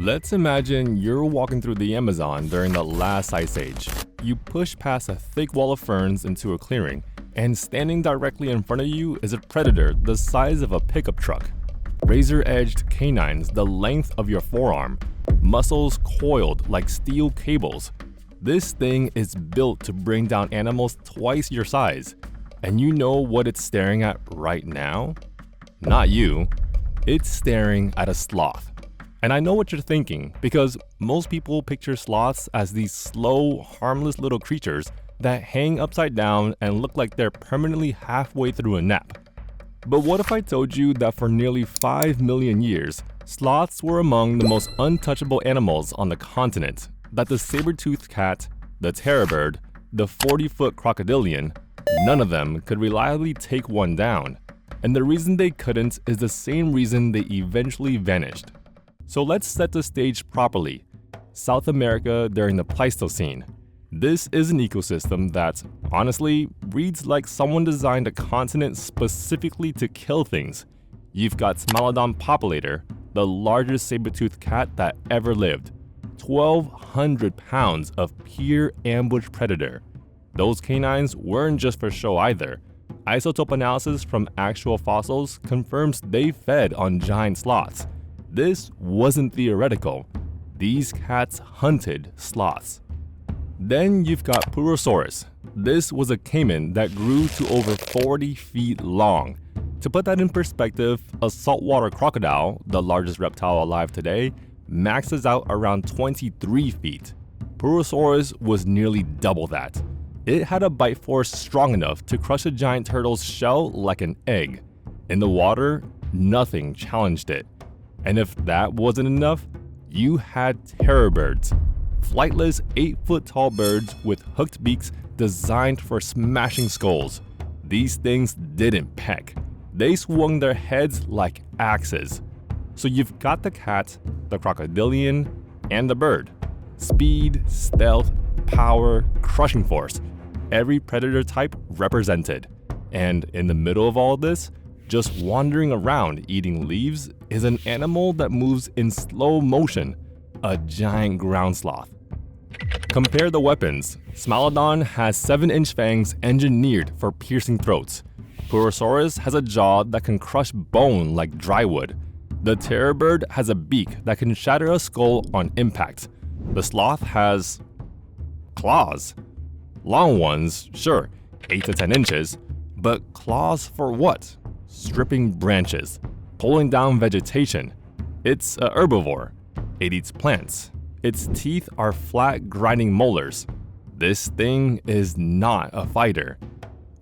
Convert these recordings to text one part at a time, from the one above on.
Let's imagine you're walking through the Amazon during the last ice age. You push past a thick wall of ferns into a clearing, and standing directly in front of you is a predator the size of a pickup truck. Razor-edged canines the length of your forearm, muscles coiled like steel cables. This thing is built to bring down animals twice your size. And you know what it's staring at right now? Not you. It's staring at a sloth. And I know what you're thinking, because most people picture sloths as these slow, harmless little creatures that hang upside down and look like they're permanently halfway through a nap. But what if I told you that for nearly 5 million years, sloths were among the most untouchable animals on the continent, that the saber-toothed cat, the terror bird, the 40-foot crocodilian, none of them could reliably take one down. And the reason they couldn't is the same reason they eventually vanished. So let's set the stage properly. South America during the Pleistocene. This is an ecosystem that, honestly, reads like someone designed a continent specifically to kill things. You've got Smilodon popliter, the largest saber-toothed cat that ever lived. 1,200 pounds of pure ambush predator. Those canines weren't just for show either. Isotope analysis from actual fossils confirms they fed on giant sloths. This wasn't theoretical. These cats hunted sloths. Then you've got Purosaurus. This was a caiman that grew to over 40 feet long. To put that in perspective, a saltwater crocodile, the largest reptile alive today, maxes out around 23 feet. Purosaurus was nearly double that. It had a bite force strong enough to crush a giant turtle's shell like an egg. In the water, nothing challenged it. And if that wasn't enough, you had terror birds. Flightless 8-foot-tall birds with hooked beaks designed for smashing skulls. These things didn't peck. They swung their heads like axes. So you've got the cat, the crocodilian, and the bird. Speed, stealth, power, crushing force. Every predator type represented. And in the middle of all this, just wandering around eating leaves is an animal that moves in slow motion, a giant ground sloth. Compare the weapons. Smilodon has 7-inch fangs engineered for piercing throats. Purosaurus has a jaw that can crush bone like dry wood. The terror bird has a beak that can shatter a skull on impact. The sloth has claws. Long ones, sure, 8 to 10 inches, but claws for what? Stripping branches, pulling down vegetation. It's a herbivore. It eats plants. Its teeth are flat, grinding molars. This thing is not a fighter.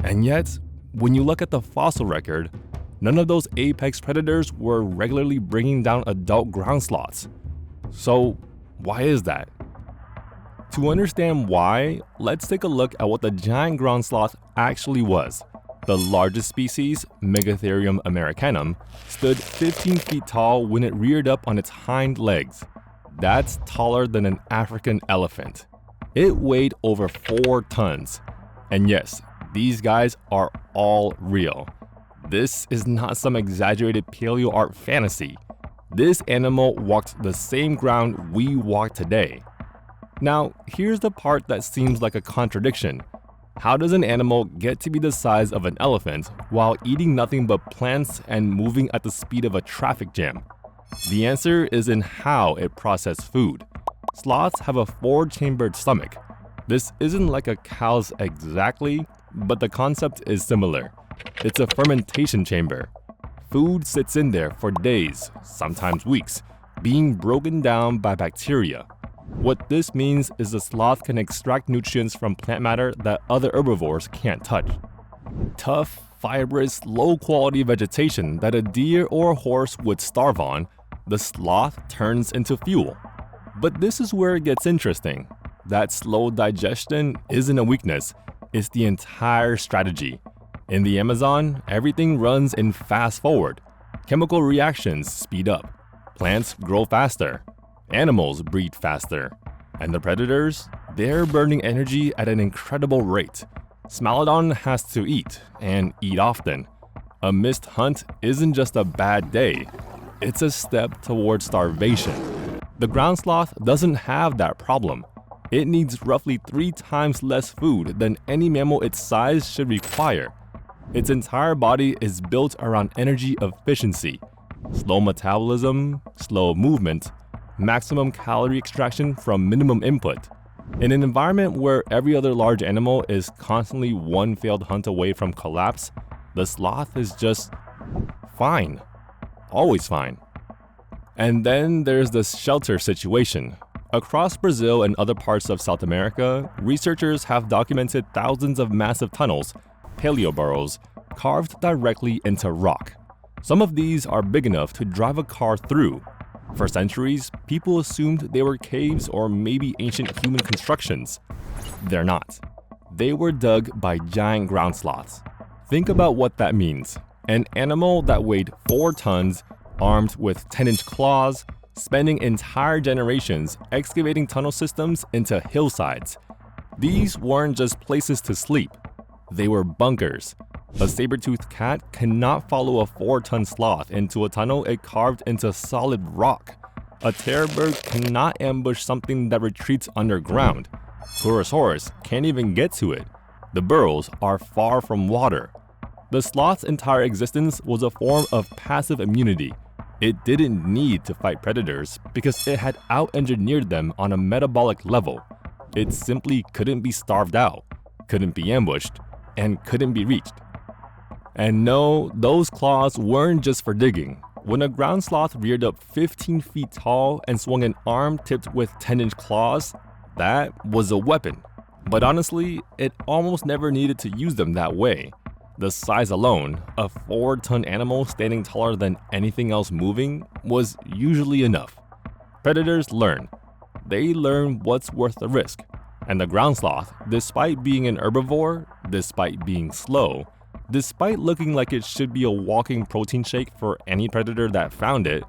And yet, when you look at the fossil record, none of those apex predators were regularly bringing down adult ground sloths. So, why is that? To understand why, let's take a look at what the giant ground sloth actually was. The largest species, Megatherium americanum, stood 15 feet tall when it reared up on its hind legs. That's taller than an African elephant. It weighed over 4 tons. And yes, these guys are all real. This is not some exaggerated paleo art fantasy. This animal walked the same ground we walk today. Now, here's the part that seems like a contradiction. How does an animal get to be the size of an elephant while eating nothing but plants and moving at the speed of a traffic jam? The answer is in how it processed food. Sloths have a 4-chambered stomach. This isn't like a cow's exactly, but the concept is similar. It's a fermentation chamber. Food sits in there for days, sometimes weeks, being broken down by bacteria. What this means is the sloth can extract nutrients from plant matter that other herbivores can't touch. Tough, fibrous, low-quality vegetation that a deer or a horse would starve on, the sloth turns into fuel. But this is where it gets interesting. That slow digestion isn't a weakness, it's the entire strategy. In the Amazon, everything runs in fast forward. Chemical reactions speed up. Plants grow faster. Animals breed faster. And the predators, they're burning energy at an incredible rate. Smilodon has to eat, and eat often. A missed hunt isn't just a bad day, it's a step towards starvation. The ground sloth doesn't have that problem. It needs roughly 3 times less food than any mammal its size should require. Its entire body is built around energy efficiency, slow metabolism, slow movement, maximum calorie extraction from minimum input. In an environment where every other large animal is constantly one failed hunt away from collapse, the sloth is just fine. Always fine. And then there's the shelter situation. Across Brazil and other parts of South America, researchers have documented thousands of massive tunnels, paleoburrows, carved directly into rock. Some of these are big enough to drive a car through. For centuries, people assumed they were caves or maybe ancient human constructions. They're not. They were dug by giant ground sloths. Think about what that means. An animal that weighed 4 tons, armed with 10-inch claws, spending entire generations excavating tunnel systems into hillsides. These weren't just places to sleep. They were bunkers. A saber-toothed cat cannot follow a 4-ton sloth into a tunnel it carved into solid rock. A terror bird cannot ambush something that retreats underground. Pleurosaurus can't even get to it. The burrows are far from water. The sloth's entire existence was a form of passive immunity. It didn't need to fight predators because it had out-engineered them on a metabolic level. It simply couldn't be starved out, couldn't be ambushed, and couldn't be reached. And no, those claws weren't just for digging. When a ground sloth reared up 15 feet tall and swung an arm tipped with 10-inch claws, that was a weapon. But honestly, it almost never needed to use them that way. The size alone, a 4-ton animal standing taller than anything else moving, was usually enough. Predators learn. They learn what's worth the risk. And the ground sloth, despite being an herbivore, despite being slow, despite looking like it should be a walking protein shake for any predator that found it,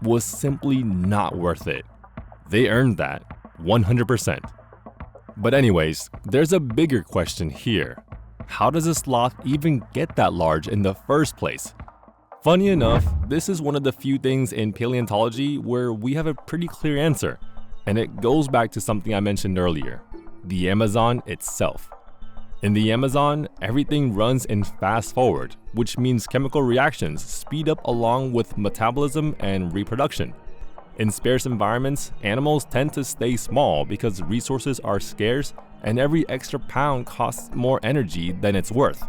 was simply not worth it. They earned that, 100%. But anyways, there's a bigger question here. How does a sloth even get that large in the first place? Funny enough, this is one of the few things in paleontology where we have a pretty clear answer, and it goes back to something I mentioned earlier, the Amazon itself. In the Amazon, everything runs in fast forward, which means chemical reactions speed up along with metabolism and reproduction. In sparse environments, animals tend to stay small because resources are scarce and every extra pound costs more energy than it's worth.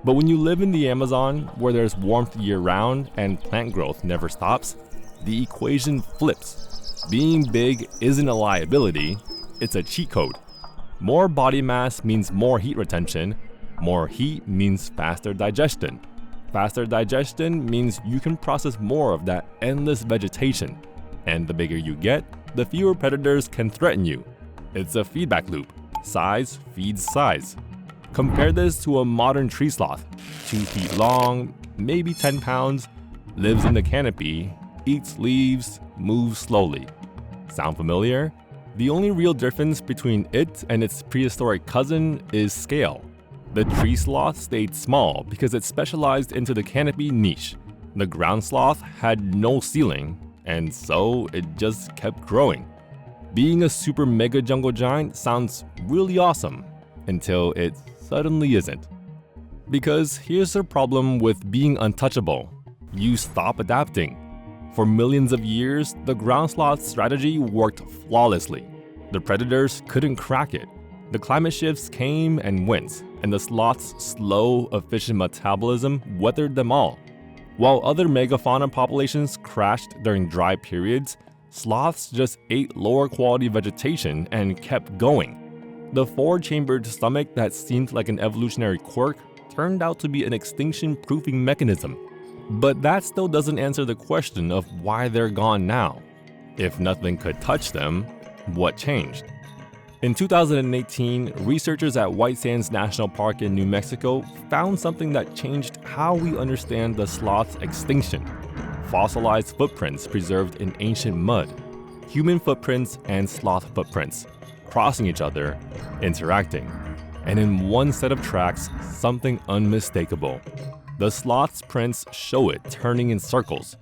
But when you live in the Amazon, where there's warmth year-round and plant growth never stops, the equation flips. Being big isn't a liability, it's a cheat code. More body mass means more heat retention. More heat means faster digestion. Faster digestion means you can process more of that endless vegetation. And the bigger you get, the fewer predators can threaten you. It's a feedback loop. Size feeds size. Compare this to a modern tree sloth. 2 feet long, maybe 10 pounds, lives in the canopy, eats leaves, moves slowly. Sound familiar? The only real difference between it and its prehistoric cousin is scale. The tree sloth stayed small because it specialized into the canopy niche. The ground sloth had no ceiling, and so it just kept growing. Being a super mega jungle giant sounds really awesome, until it suddenly isn't. Because here's the problem with being untouchable. You stop adapting. For millions of years, the ground sloth's strategy worked flawlessly. The predators couldn't crack it. The climate shifts came and went, and the sloth's slow, efficient metabolism weathered them all. While other megafauna populations crashed during dry periods, sloths just ate lower quality vegetation and kept going. The 4-chambered stomach that seemed like an evolutionary quirk turned out to be an extinction-proofing mechanism. But that still doesn't answer the question of why they're gone now. If nothing could touch them, what changed? In 2018, researchers at White Sands National Park in New Mexico found something that changed how we understand the sloth's extinction. Fossilized footprints preserved in ancient mud. Human footprints and sloth footprints, crossing each other, interacting. And in one set of tracks, something unmistakable. The sloth's prints show it turning in circles.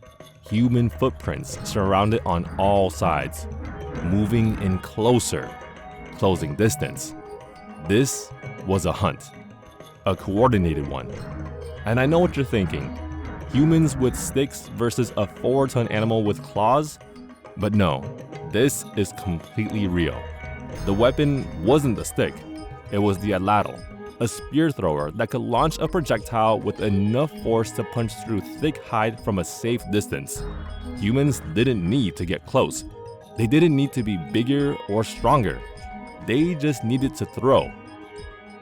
human footprints surrounded on all sides, moving in closing distance. This was a hunt, a coordinated one. And I know what you're thinking, humans with sticks versus a 4-ton animal with claws? But no, this is completely real. The weapon wasn't the stick, it was the atlatl, a spear thrower that could launch a projectile with enough force to punch through thick hide from a safe distance. Humans didn't need to get close. They didn't need to be bigger or stronger. They just needed to throw.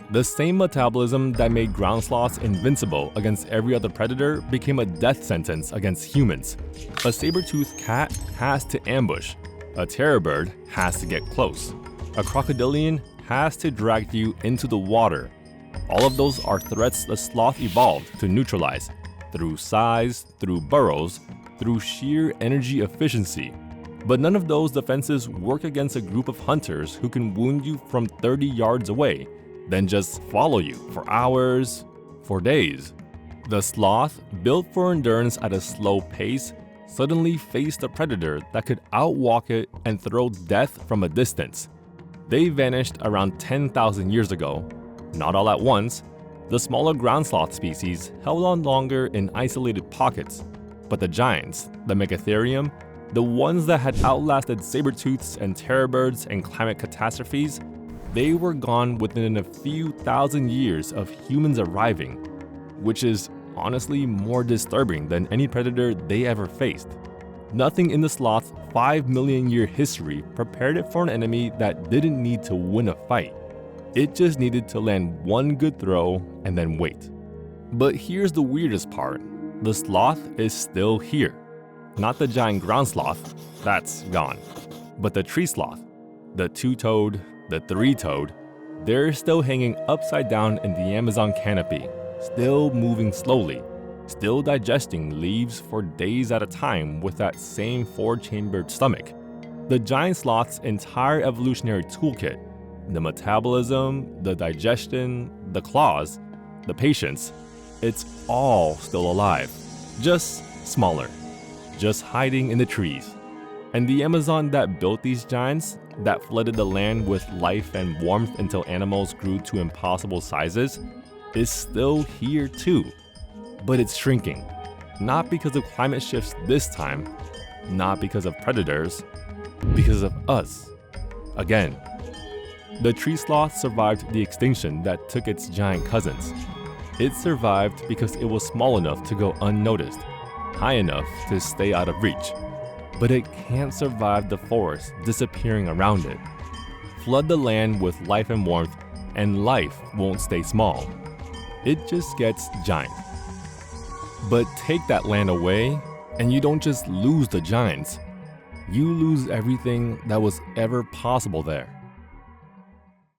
The same metabolism that made ground sloths invincible against every other predator became a death sentence against humans. A saber-toothed cat has to ambush. A terror bird has to get close. A crocodilian has to drag you into the water. All of those are threats the sloth evolved to neutralize, through size, through burrows, through sheer energy efficiency. But none of those defenses work against a group of hunters who can wound you from 30 yards away, then just follow you for hours, for days. The sloth, built for endurance at a slow pace, suddenly faced a predator that could outwalk it and throw death from a distance. They vanished around 10,000 years ago. Not all at once. The smaller ground sloth species held on longer in isolated pockets. But the giants, the megatherium, the ones that had outlasted saber-tooths and terror birds and climate catastrophes, they were gone within a few thousand years of humans arriving, which is honestly more disturbing than any predator they ever faced. Nothing in the sloth's 5 million year history prepared it for an enemy that didn't need to win a fight. It just needed to land one good throw and then wait. But here's the weirdest part. The sloth is still here. Not the giant ground sloth, that's gone. But the tree sloth, the two-toed, the three-toed, they're still hanging upside down in the Amazon canopy, still moving slowly, still digesting leaves for days at a time with that same 4-chambered stomach. The giant sloth's entire evolutionary toolkit, the metabolism, the digestion, the claws, the patience, it's all still alive, just smaller, just hiding in the trees. And the Amazon that built these giants, that flooded the land with life and warmth until animals grew to impossible sizes, is still here too. But it's shrinking. Not because of climate shifts this time, not because of predators, because of us. Again. The tree sloth survived the extinction that took its giant cousins. It survived because it was small enough to go unnoticed, high enough to stay out of reach. But it can't survive the forest disappearing around it. Flood the land with life and warmth, and life won't stay small. It just gets giant. But take that land away, and you don't just lose the giants. You lose everything that was ever possible there.